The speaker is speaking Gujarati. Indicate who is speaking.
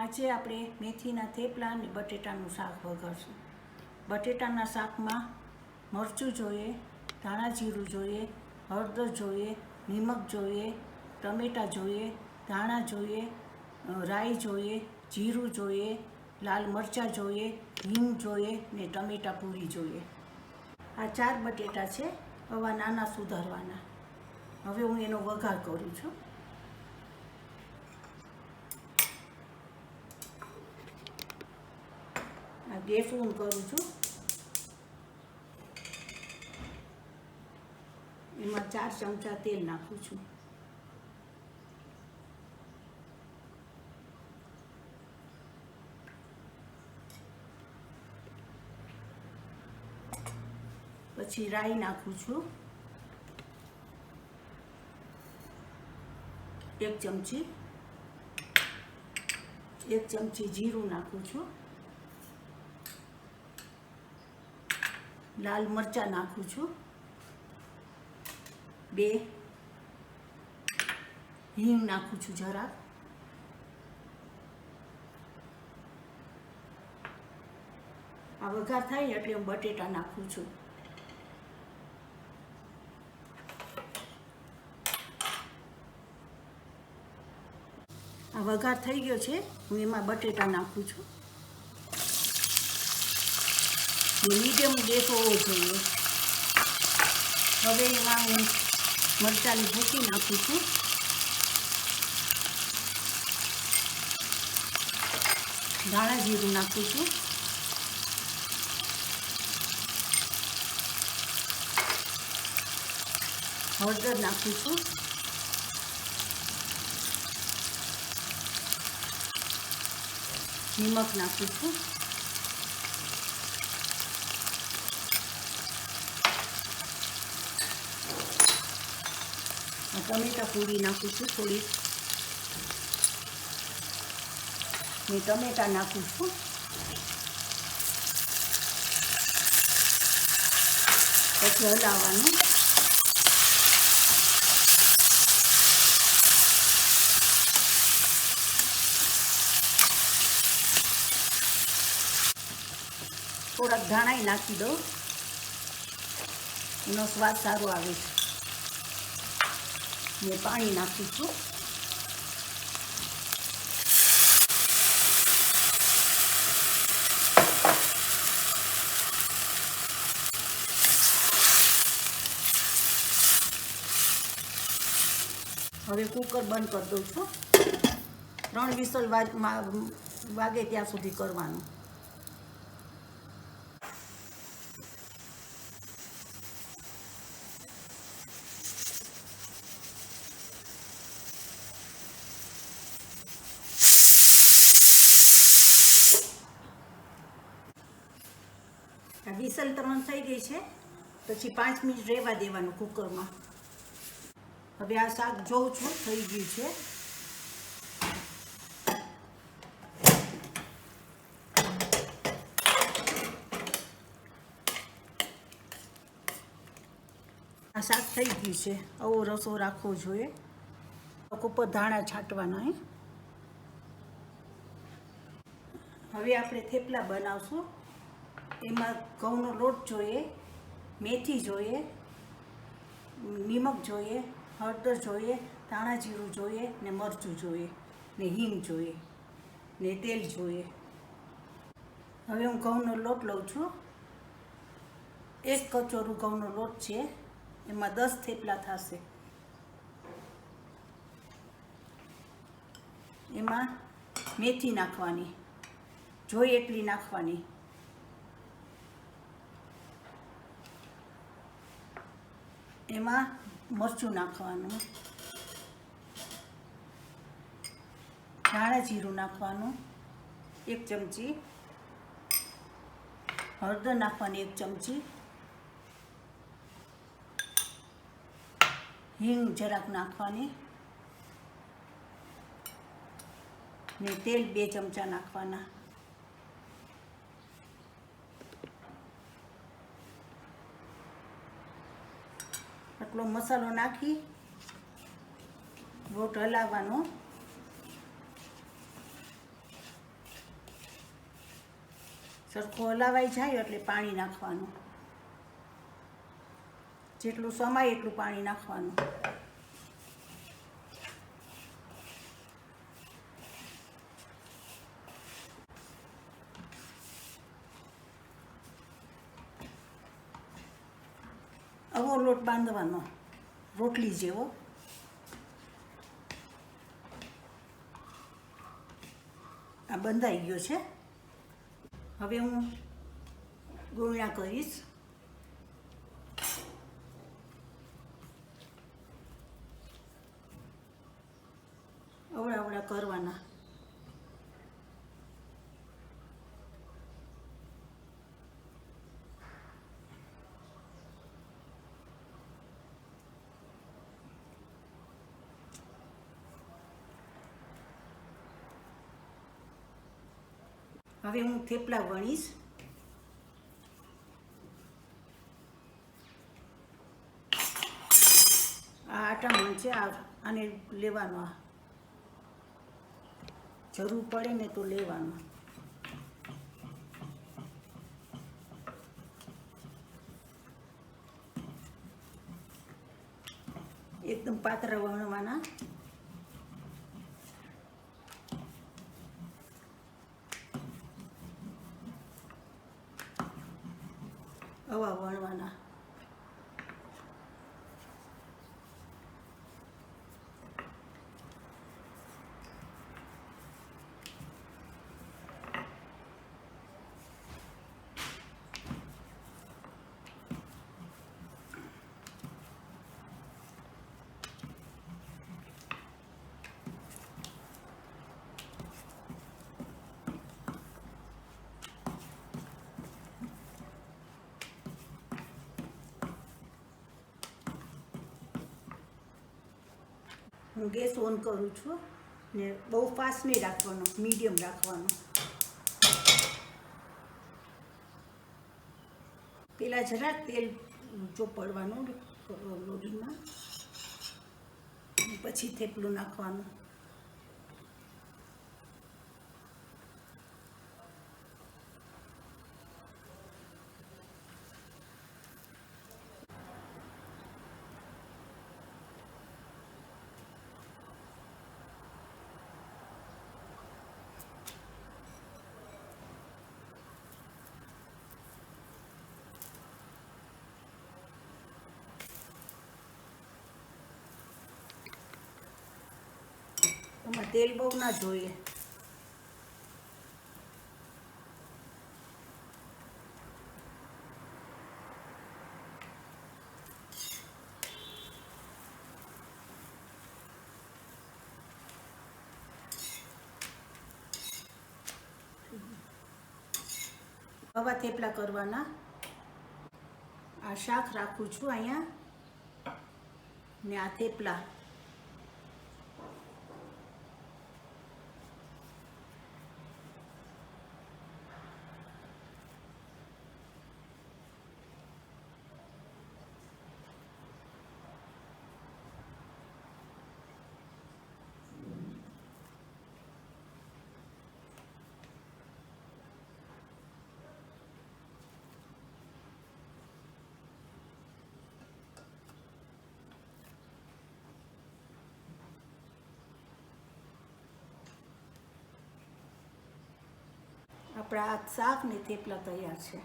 Speaker 1: આજે આપણે મેથીના થેપલા અને બટેટાનું શાક વઘારશું. બટેટાના શાકમાં મરચું જોઈએ, ધાણા જીરું જોઈએ, હળદર જોઈએ, નિમક જોઈએ, ટમેટાં જોઈએ, ધાણા જોઈએ, રાઈ જોઈએ, જીરું જોઈએ, લાલ મરચાં જોઈએ, હિંગ જોઈએ ને ટમેટાં પૂરી જોઈએ. આ 4 બટેટા છે, આવા નાના સુધારવાના. હવે હું એનો વઘાર કરું છું. ગેસ ઓન કરું છું. એમાં 4 ચમચા તેલ નાખું છું. પછી રાઈ નાખું છું 1 ચમચી. 1 ચમચી જીરું નાખું છું. લાલ મરચાં નાખું છું 2. હિંગ નાખું છું જરા. આ વઘાર થાય એટલે હું બટેટા નાખું છું. આ વઘાર થઈ ગયો છે, હું એમાં બટેટા નાખું છું. મીડિયમ ગેસ હોવો જોઈએ. હવે એમાં હું મરચાંની ભૂકી નાખું છું. ધાણા જીરું નાખું છું. હળદર નાખું છું. નિમક નાખું છું. ટમેટાં પૂરી નાખું છું થોડી. મેં ટમેટાં નાખું છું. પછી હલાવવાનું. થોડાક ધાણાઈ નાખી દો, એનો સ્વાદ સારો આવે છે. મેં પાણી નાખું છું. હવે કુકર બંધ કરી દઉં છું. 3 વિસલ વાગે ત્યાં સુધી કરવાનું. વિસલ 3 થઈ ગઈ છે, પછી 5 મિનિટ રહેવા દેવાનું કુકરમાં. હવે આ શાક જોઉં છું થઈ ગયું છે. આ શાક થઈ ગયું છે. આવો રસો રાખવો જોઈએ. ઉપર ધાણા છાંટવાના. હવે આપણે થેપલા બનાવશું. એમાં ઘઉંનો લોટ જોઈએ, મેથી જોઈએ, નિમક જોઈએ, હળદર જોઈએ, ધાણા જીરું જોઈએ ને મરચું જોઈએ ને હિંગ જોઈએ ને તેલ જોઈએ. હવે હું ઘઉંનો લોટ લઉં છું. 1 કચોરું ઘઉંનો લોટ છે, એમાં 10 થેપલા થશે. એમાં મેથી નાખવાની, જોઈએ એટલી નાખવાની. એમાં મરચું નાખવાનું, ધાણા જીરું નાખવાનું 1 ચમચી, હળદર નાખવાની 1 ચમચી, હિંગ જરાક નાખવાની ને તેલ 2 ચમચા નાખવાના. આટલો મસાલો નાખી લોટ હલાવવાનો. સરખું હલાવાઈ જાય એટલે પાણી નાખવાનું, જેટલું સમાય એટલું પાણી નાખવાનું. આવો લોટ બાંધવાનો રોટલી જેવો. આ બંધાઈ ગયો છે. હવે હું ગોળણા કરીશ. અવળા અવળા કરવાના. હવે હું થેપલા વણીશ. આ આટામણ છે, આને લેવાનો. જરૂર પડે ને તો લેવાનો. એકદમ પાતળા વણવાના. આવા વણવાના. હું ગેસ ઓન કરું છું ને બહુ ફાસ્ટ નહીં રાખવાનો, મીડિયમ રાખવાનો. પહેલાં જરાક તેલ ચોપડવાનું લોઢીમાં, પછી થેપલું નાખવાનું. એમાં તેલ બહુ ના જોઈએ. આવા થેપલા કરવાના. આ શાક રાખું છું અહીંયા ને આ થેપલા. આપણા આ શાક ને થેપલા તૈયાર છે.